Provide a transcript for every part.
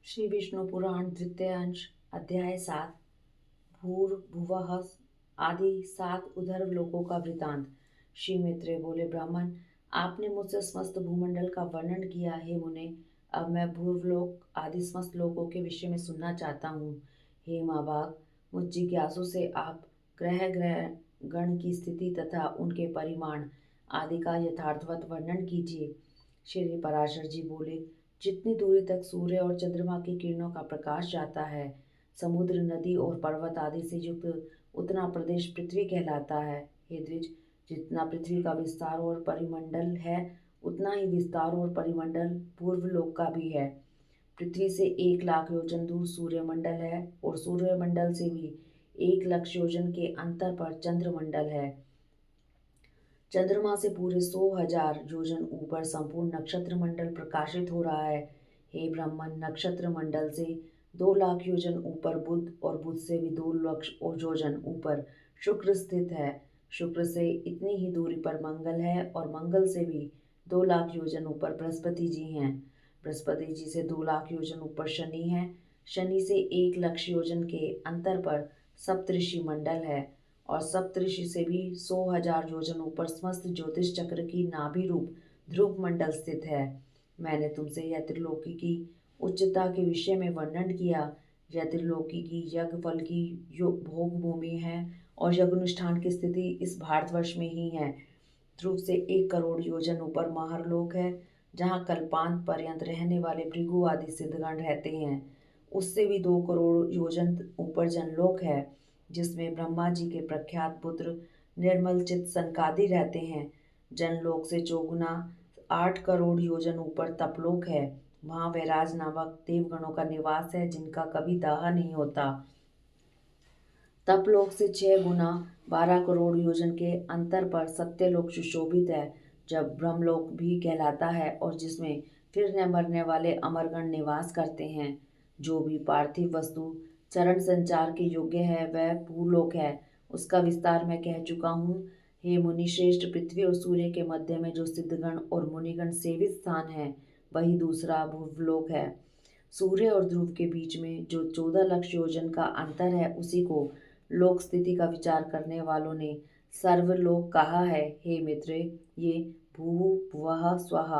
श्री विष्णु पुराण द्वितीय अंश अध्याय 7 भूर्भुवः आदि 7 उधर्व लोकों का वृतांत। श्री मित्रे बोले, ब्राह्मण, आपने मुझसे समस्त भूमंडल का वर्णन किया है मुने। अब मैं भूर्लोक आदि समस्त लोकों के विषय में सुनना चाहता हूँ। हे महाभाग, मुझ जिज्ञासु से आप ग्रह गण की स्थिति तथा उनके परिमाण आदि का यथार्थवत वर्णन कीजिए। श्री पराशर जी बोले, जितनी दूरी तक सूर्य और चंद्रमा की किरणों का प्रकाश जाता है, समुद्र, नदी और पर्वत आदि से युक्त उतना प्रदेश पृथ्वी कहलाता है। हे द्विज, जितना पृथ्वी का विस्तार और परिमंडल है, उतना ही विस्तार और परिमंडल पूर्वलोक का भी है। पृथ्वी से 1 लाख योजन दूर सूर्यमंडल है और सूर्यमंडल से भी 1 लक्ष योजन के अंतर पर चंद्रमंडल है। चंद्रमा से पूरे 100,000 योजन ऊपर संपूर्ण नक्षत्र मंडल प्रकाशित हो रहा है। हे ब्राह्मण, नक्षत्र मंडल से 2 लाख योजन ऊपर बुध और बुध से भी 2 लाख योजन ऊपर शुक्र स्थित है। शुक्र से इतनी ही दूरी पर मंगल है और मंगल से भी 2 लाख योजन ऊपर बृहस्पति जी हैं। बृहस्पति जी से 2 लाख योजन ऊपर शनि है। शनि से 1 लक्ष योजन के अंतर पर सप्तऋषि मंडल है और सप्तऋषि से भी 100,000 योजन ऊपर समस्त ज्योतिष चक्र की नाभि रूप ध्रुव मंडल स्थित है। मैंने तुमसे यह त्रिलोकी की उच्चता के विषय में वर्णन किया। यह त्रिलोकी की यज्ञ फल की भोग भूमि है और यज्ञानुष्ठान की स्थिति इस भारतवर्ष में ही है। ध्रुव से 1 करोड़ योजन ऊपर महरलोक है, जहाँ कल्पांत पर्यंत रहने वाले भृगु आदि सिद्धगण रहते हैं। उससे भी 2 करोड़ योजन ऊपर जनलोक है, जिसमें ब्रह्मा जी के प्रख्यात पुत्र निर्मल चित्त सनकादि रहते हैं। जनलोक से चौगुना 8 करोड़ योजन ऊपर तपलोक है। वहाँ वैराज नामक देवगणों का निवास है, जिनका कभी दाह नहीं होता। तपलोक से 6 गुना 12 करोड़ योजन के अंतर पर सत्यलोक सुशोभित है, जब ब्रह्मलोक भी कहलाता है और जिसमें फिरने मरने वाले अमरगण निवास करते हैं। जो भी पार्थिव वस्तु चरण संचार के योग्य है, वह भूलोक है। उसका विस्तार मैं कह चुका हूँ। हे मुनि श्रेष्ठ, पृथ्वी और सूर्य के मध्य में जो सिद्धगण और मुनिगण सेवित स्थान है, वही दूसरा भूलोक है। सूर्य और ध्रुव के बीच में जो 14 लक्ष योजन का अंतर है, उसी को लोक स्थिति का विचार करने वालों ने सर्वलोक कहा है। हे मित्र, ये भू भुवः स्वः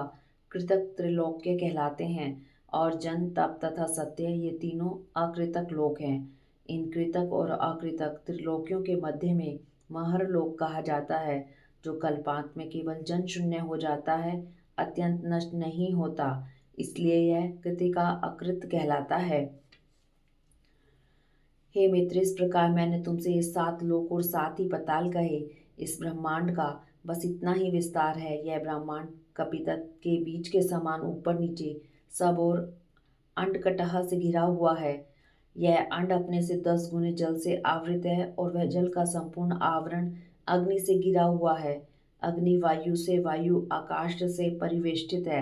कृतक त्रिलोक्य कहलाते हैं और जन, तप तथा सत्य, ये तीनों अकृतक लोक हैं। इन कृतक और अकृतक त्रिलोकियों के मध्य में महरलोक कहा जाता है, जो कल्पांत में केवल जन शून्य हो जाता है, अत्यंत नष्ट नहीं होता, इसलिए यह कृतिका अकृत कहलाता है। हे मित्र, इस प्रकार मैंने तुमसे ये 7 लोक और 7 ही पताल कहे। इस ब्रह्मांड का बस इतना ही विस्तार है। यह ब्रह्मांड कपितत के बीज के समान ऊपर नीचे सब और अंडकटह से घिरा हुआ है। यह अंड अपने से 10 गुने जल से आवृत है और वह जल का संपूर्ण आवरण अग्नि से घिरा हुआ है। अग्नि वायु से, वायु आकाश से परिवेष्टित है।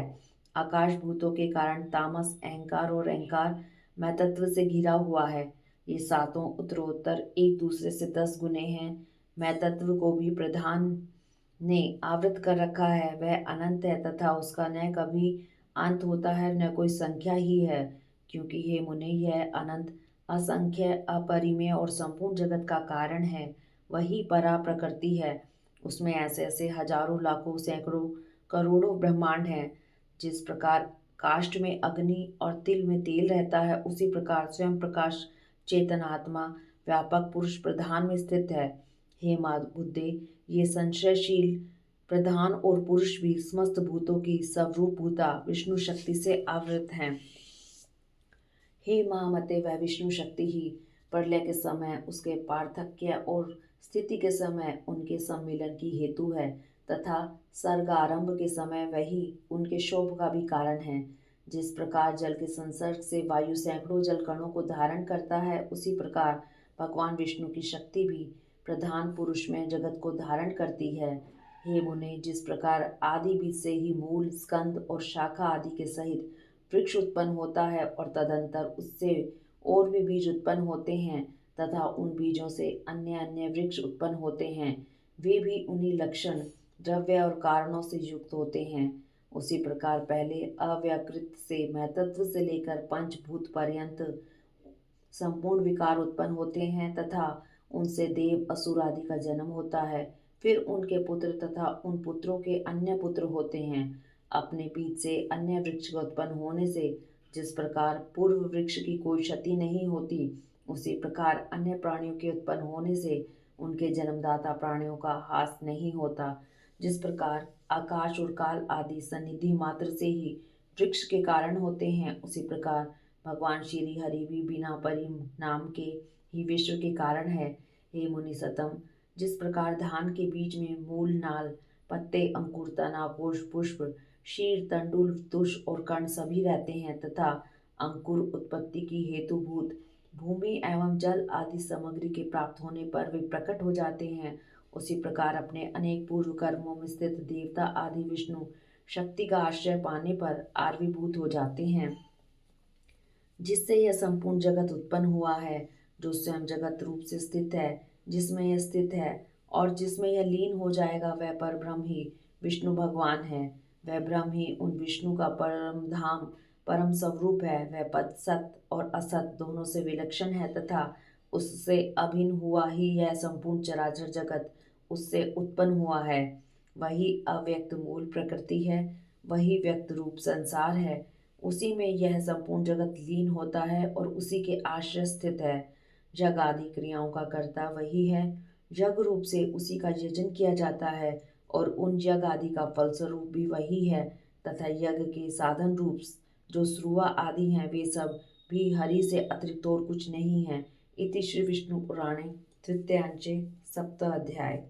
आकाश भूतों के कारण तामस, अहंकार और अहंकार मैं तत्व से घिरा हुआ है। ये 7 उत्तरोत्तर एक दूसरे से 10 गुने हैं। मैं तत्व को भी प्रधान ने आवृत कर रखा है। वह अनंत है तथा उसका न कभी अंत होता है, न कोई संख्या ही है। क्योंकि हे मुने, यह अनंत, असंख्य, अपरिमेय और संपूर्ण जगत का कारण है। वही परा प्रकृति है। उसमें ऐसे ऐसे हजारों, लाखों, सैकड़ों, करोड़ों ब्रह्मांड हैं। जिस प्रकार काष्ठ में अग्नि और तिल में तेल रहता है, उसी प्रकार स्वयं प्रकाश चेतन आत्मा व्यापक पुरुष प्रधान में स्थित है। हे बुद्धे, ये संशयशील प्रधान और पुरुष भी समस्त भूतों की स्वरूप भूता विष्णु शक्ति से आवृत हैं। हे महामते, वह विष्णु शक्ति ही प्रलय के समय उसके पार्थक्य और स्थिति के समय उनके सम्मिलन की हेतु है तथा सर्ग आरंभ के समय वही उनके शोभ का भी कारण है। जिस प्रकार जल के संसर्ग से वायु सैकड़ों जल कणों को धारण करता है, उसी प्रकार भगवान विष्णु की शक्ति भी प्रधान पुरुष में जगत को धारण करती है। हे मुने, जिस प्रकार आदि बीज से ही मूल, स्कंद और शाखा आदि के सहित वृक्ष उत्पन्न होता है और तदंतर उससे और भी बीज उत्पन्न होते हैं तथा उन बीजों से अन्य अन्य वृक्ष उत्पन्न होते हैं, वे भी उन्हीं लक्षण, द्रव्य और कारणों से युक्त होते हैं। उसी प्रकार पहले अव्यकृत से महतत्व से लेकर पंचभूत पर्यंत संपूर्ण विकार उत्पन्न होते हैं तथा उनसे देव असुर आदि का जन्म होता है। फिर उनके पुत्र तथा उन पुत्रों के अन्य पुत्र होते हैं। अपने बीच से अन्य वृक्ष के उत्पन्न होने से जिस प्रकार पूर्व वृक्ष की कोई क्षति नहीं होती, उसी प्रकार अन्य प्राणियों के उत्पन्न होने से उनके जन्मदाता प्राणियों का हास नहीं होता। जिस प्रकार आकाश और काल आदि सन्निधि मात्र से ही वृक्ष के कारण होते हैं, उसी प्रकार भगवान श्री हरि भी बिना परिणाम के ही विश्व के कारण है। हे मुनि सतम, जिस प्रकार धान के बीज में मूल, नाल, पत्ते, अंकुर, तना, पुष्प, शीर, तंडुल, तुष और कण सभी रहते हैं तथा अंकुर उत्पत्ति की हेतुभूत भूमि एवं जल आदि सामग्री के प्राप्त होने पर वे प्रकट हो जाते हैं, उसी प्रकार अपने अनेक पूर्व कर्मों में स्थित देवता आदि विष्णु शक्ति का आश्रय पाने पर आविर्भूत हो जाते हैं, जिससे यह संपूर्ण जगत उत्पन्न हुआ है, जो स्वयं जगत रूप से स्थित है, जिसमें यह स्थित है और जिसमें यह लीन हो जाएगा, वह परब्रह्म ही विष्णु भगवान है। वह ब्रह्म ही उन विष्णु का परम धाम, परम स्वरूप है। वह पद सत और असत दोनों से विलक्षण है तथा उससे अभिन्न हुआ ही यह संपूर्ण चराचर जगत उससे उत्पन्न हुआ है। वही अव्यक्त मूल प्रकृति है, वही व्यक्त रूप संसार है। उसी में यह संपूर्ण जगत लीन होता है और उसी के आश्रय स्थित है। जग आदि क्रियाओं का कर्ता वही है। यज्ञ रूप से उसी का यजन किया जाता है और उन यज्ञ आदि का फलस्वरूप भी वही है तथा यज्ञ के साधन रूप जो श्रुवा आदि हैं, वे सब भी हरि से अतिरिक्त और कुछ नहीं है। इति श्री विष्णु पुराणे तृतीयांचे 7 अध्याय।